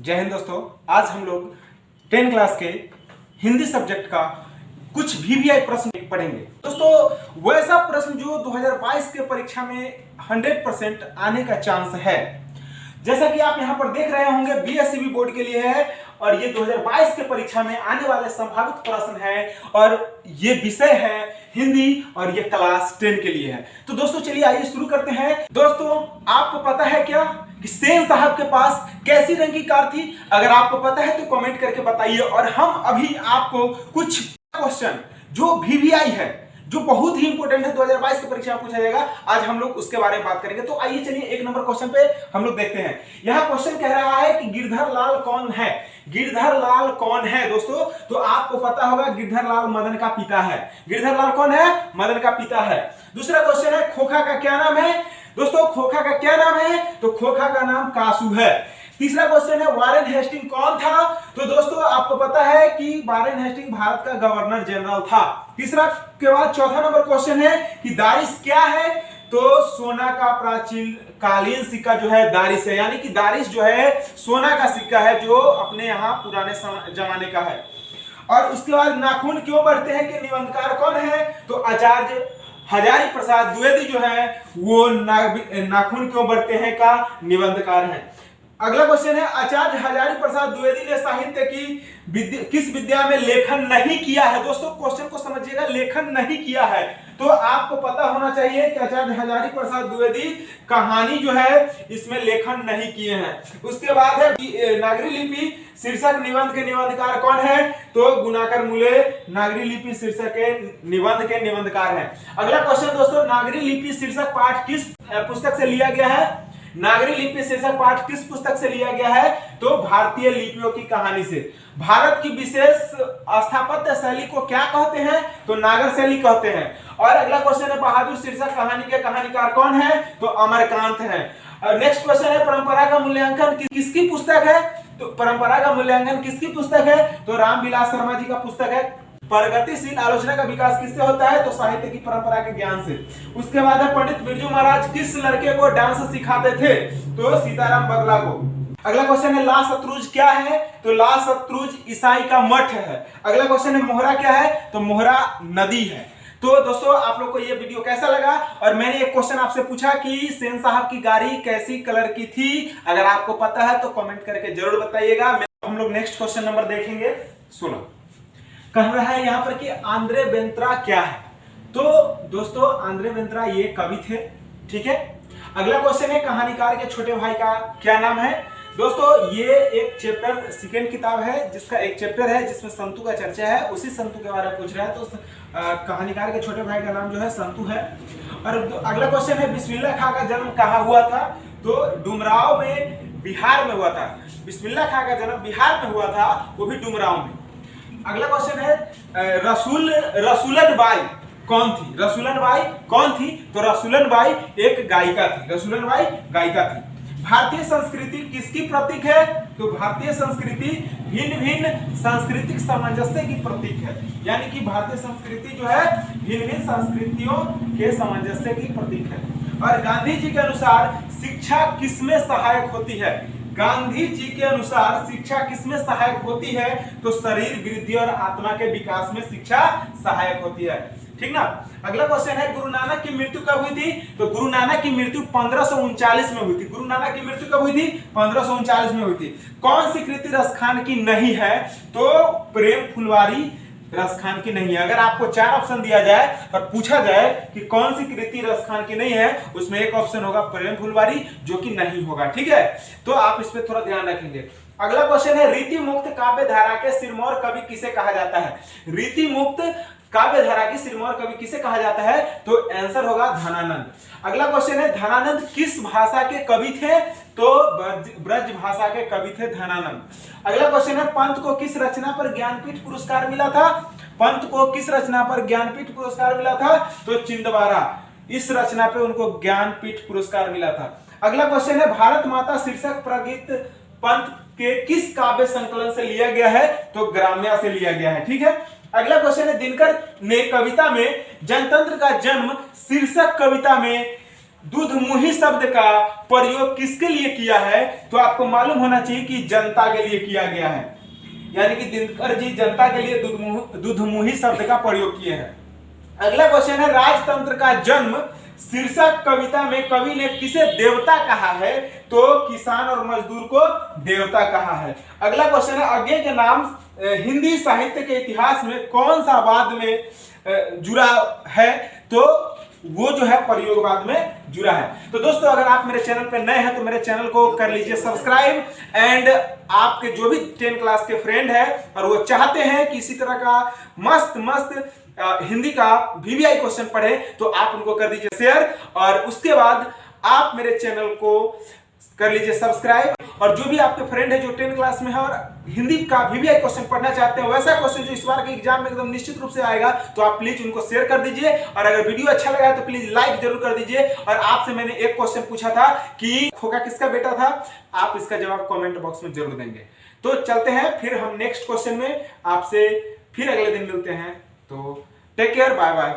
जय हिंद दोस्तों। आज हम लोग 10 क्लास के हिंदी सब्जेक्ट का कुछ वीवीआई प्रश्न पढ़ेंगे। दोस्तों वैसा प्रश्न जो 2022 के परीक्षा में 100% आने का चांस है। जैसा कि आप यहाँ पर देख रहे होंगे बीएससीबी बोर्ड के लिए है और ये 2022 के परीक्षा में आने वाले संभावित प्रश्न है और ये विषय है हिंदी और ये क्लास 10 के लिए है। तो दोस्तों चलिए आइए शुरू करते हैं। दोस्तों आपको पता है क्या कि सेन साहब के पास कैसी रंग की कार थी? अगर आपको पता है तो कमेंट करके बताइए। और हम अभी आपको कुछ क्वेश्चन जो वीवीआई है, जो बहुत ही इंपॉर्टेंट है, 2022 की परीक्षा में पूछा जाएगा, आज हम लोग उसके बारे में बात करेंगे। तो आइए चलिए एक नंबर क्वेश्चन पे हम लोग देखते हैं। यहाँ क्वेश्चन कह रहा है कि गिरधर लाल कौन है? गिरधर लाल कौन है दोस्तों? तो आपको पता होगा गिरधर लाल मदन का पिता है। गिरधर लाल कौन है? मदन का पिता है। दूसरा क्वेश्चन है खोखा का क्या नाम है? दोस्तों खोखा का क्या नाम है? तो खोखा का नाम कासू है। तीसरा क्वेश्चन है वारेन हेस्टिंग कौन था? तो दोस्तों आपको पता है कि वारेन हेस्टिंग भारत का गवर्नर जनरल था। तीसरा के बाद चौथा नंबर क्वेश्चन है कि दारिश क्या है? तो सोना का प्राचीन कालीन सिक्का जो है दारिश है, यानी कि दारिश जो है सोना का सिक्का है जो अपने यहाँ पुराने जमाने का है। और उसके बाद नाखून क्यों बढ़ते हैं कि निबंधकार कौन है? तो आचार्य हजारी प्रसाद द्विवेदी जो है वो नाखून क्यों बढ़ते हैं का निबंधकार है। अगला क्वेश्चन है आचार्य हजारी प्रसाद द्विवेदी ने साहित्य की किस विद्या में लेखन नहीं किया है? दोस्तों क्वेश्चन को समझिएगा, लेखन नहीं किया है तो आपको पता होना चाहिए कि आचार्य हजारी प्रसाद द्विवेदी कहानी जो है इसमें लेखन नहीं किए हैं। उसके बाद है नागरी लिपि शीर्षक निबंध के निबंधकार कौन है? तो गुणाकर मूले नागरी लिपि शीर्षक के निबंधकार हैं। अगला क्वेश्चन दोस्तों नागरी लिपि शीर्षक पाठ किस पुस्तक से लिया गया है? नागरी लिपि शीर्षक पाठ किस पुस्तक से लिया गया है? तो भारतीय लिपियों की कहानी से। भारत की विशेष स्थापत्य शैली को क्या कहते हैं? तो नागर शैली कहते हैं। और अगला क्वेश्चन है बहादुर शीर्षक कहानी के कहानीकार कौन है? तो अमरकांत है। नेक्स्ट क्वेश्चन है परंपरा का मूल्यांकन किसकी पुस्तक है? तो परंपरा का मूल्यांकन किसकी पुस्तक है? तो रामविलास शर्मा जी का पुस्तक है। प्रगतिशील आलोचना का विकास किससे होता है? तो साहित्य की परंपरा के ज्ञान से। उसके बाद है पंडित बिरजू महाराज किस लड़के को डांस सिखाते थे? तो सीताराम बगला को। अगला क्वेश्चन है ला सतरुज क्या है? तो ला सतरुज ईसाई का मठ है। अगला क्वेश्चन है मोहरा क्या है? तो मोहरा नदी है। तो दोस्तों आप लोग को ये वीडियो कैसा लगा? और मैंने एक क्वेश्चन आपसे पूछा कि सेन साहब की गाड़ी कैसी कलर की थी? अगर आपको पता है तो कमेंट करके जरूर बताइएगा। हम लोग नेक्स्ट क्वेश्चन नंबर देखेंगे। सुनो, कह रहा है यहाँ पर कि आंद्रे बेंत्रा क्या है? तो दोस्तों आंद्रे बेंत्रा ये कवि थे, ठीक है। अगला क्वेश्चन है कहानीकार के छोटे भाई का क्या नाम है? दोस्तों ये एक चैप्टर सेकेंड किताब है जिसका एक चैप्टर है जिसमें संतु का चर्चा है, उसी संतु के बारे में पूछ रहा है। तो कहानीकार के छोटे भाई का नाम जो है संतु है। और अगला क्वेश्चन है बिस्मिल्लाह खां का जन्म कहाँ हुआ था? तो डुमराव में बिहार में हुआ था। बिस्मिल्लाह खां का जन्म बिहार में हुआ था, वो भी डुमराव में। अगला क्वेश्चन है रसूलन बाई कौन थी? रसूलन बाई कौन थी? तो रसूलन बाई एक गायिका थी। रसूलन बाई गायिका थी। भारतीय संस्कृति किसकी प्रतीक है? तो भारतीय संस्कृति भिन्न भिन्न सांस्कृतिक सामंजस्य की प्रतीक है, यानी कि भारतीय संस्कृति जो है भिन्न भिन्न संस्कृतियों के सामंजस्य की प्रतीक है। और गांधी जी के अनुसार शिक्षा किसमें सहायक होती है? गांधी जी के अनुसार शिक्षा किसमें सहायक होती है? तो शरीर वृद्धि और आत्मा के विकास में शिक्षा सहायक होती है, ठीक ना। अगला क्वेश्चन है गुरु नानक की मृत्यु कब हुई थी? तो गुरु नानक की मृत्यु 1539 में हुई थी। गुरु नानक की मृत्यु कब हुई थी? 1539 में हुई थी। कौन सी कृति रसखान की नहीं है? तो प्रेम फुलवारी रसखान की नहीं है। अगर आपको 4 ऑप्शन दिया जाए और पूछा जाए कि कौन सी कृति रसखान की नहीं है, उसमें एक ऑप्शन होगा प्रेम फुलवारी, जो कि नहीं होगा, ठीक है। तो आप इस पे थोड़ा ध्यान रखेंगे। अगला क्वेश्चन है रीति मुक्त काव्य धारा के सिरमौर कवि किसे कहा जाता है? रीति मुक्त काव्य धारा की सिरमौर कवि किसे कहा जाता है? तो आंसर होगा धनानंद। अगला क्वेश्चन है धनानंद किस भाषा के कवि थे? तो ब्रज भाषा के कवि थे धनानंद। अगला क्वेश्चन है पंत को किस रचना पर ज्ञानपीठ पुरस्कार मिला था? पंत को किस रचना पर ज्ञानपीठ पुरस्कार मिला था? तो चिंदवारा, इस रचना पे उनको ज्ञानपीठ पुरस्कार मिला था। अगला क्वेश्चन है भारत माता शीर्षक प्रगीत पंत के किस काव्य संकलन से लिया गया है? तो ग्राम्या से लिया गया है, ठीक है। अगला क्वेश्चन है दिनकर ने कविता में जनतंत्र का जन्म शीर्षक कविता में दुधमुही शब्द का प्रयोग किसके लिए किया है? तो आपको मालूम होना चाहिए कि जनता के लिए किया गया है, यानी कि दिनकर जी जनता के लिए दुधमुही शब्द का प्रयोग किए हैं। अगला क्वेश्चन है, राजतंत्र का जन्म शीर्षक कविता में कवि ने किसे देवता कहा है? तो किसान और मजदूर को देवता कहा है। अगला क्वेश्चन है, अज्ञे के नाम हिंदी साहित्य के इतिहास में कौन सा वाद में जुड़ा है? तो वो जो है प्रयोगवाद में जुड़ा है। तो दोस्तों, अगर आप मेरे चैनल पर नए हैं तो मेरे चैनल को कर लीजिए सब्सक्राइब, एंड आपके जो भी 10 क्लास के फ्रेंड है और वो चाहते हैं कि इसी तरह का मस्त हिंदी का वीवीआई क्वेश्चन पढ़े, तो आप उनको कर दीजिए शेयर, और उसके बाद आप मेरे चैनल को कर लीजिए सब्सक्राइब। और जो भी आपके फ्रेंड है जो 10 क्लास में है और हिंदी का वीवीआई क्वेश्चन पढ़ना चाहते हैं, वैसा क्वेश्चन जो इस बार के एग्जाम में एकदम निश्चित रूप से आएगा, तो आप प्लीज उनको शेयर कर दीजिए। और अगर वीडियो अच्छा लगा तो प्लीज लाइक जरूर कर दीजिए। और आपसे मैंने एक क्वेश्चन पूछा था कि खोका किसका बेटा था, आप इसका जवाब कमेंट बॉक्स में जरूर देंगे। तो चलते हैं फिर हम नेक्स्ट क्वेश्चन में, आपसे फिर अगले दिन मिलते हैं। तो टेक केयर, बाय बाय।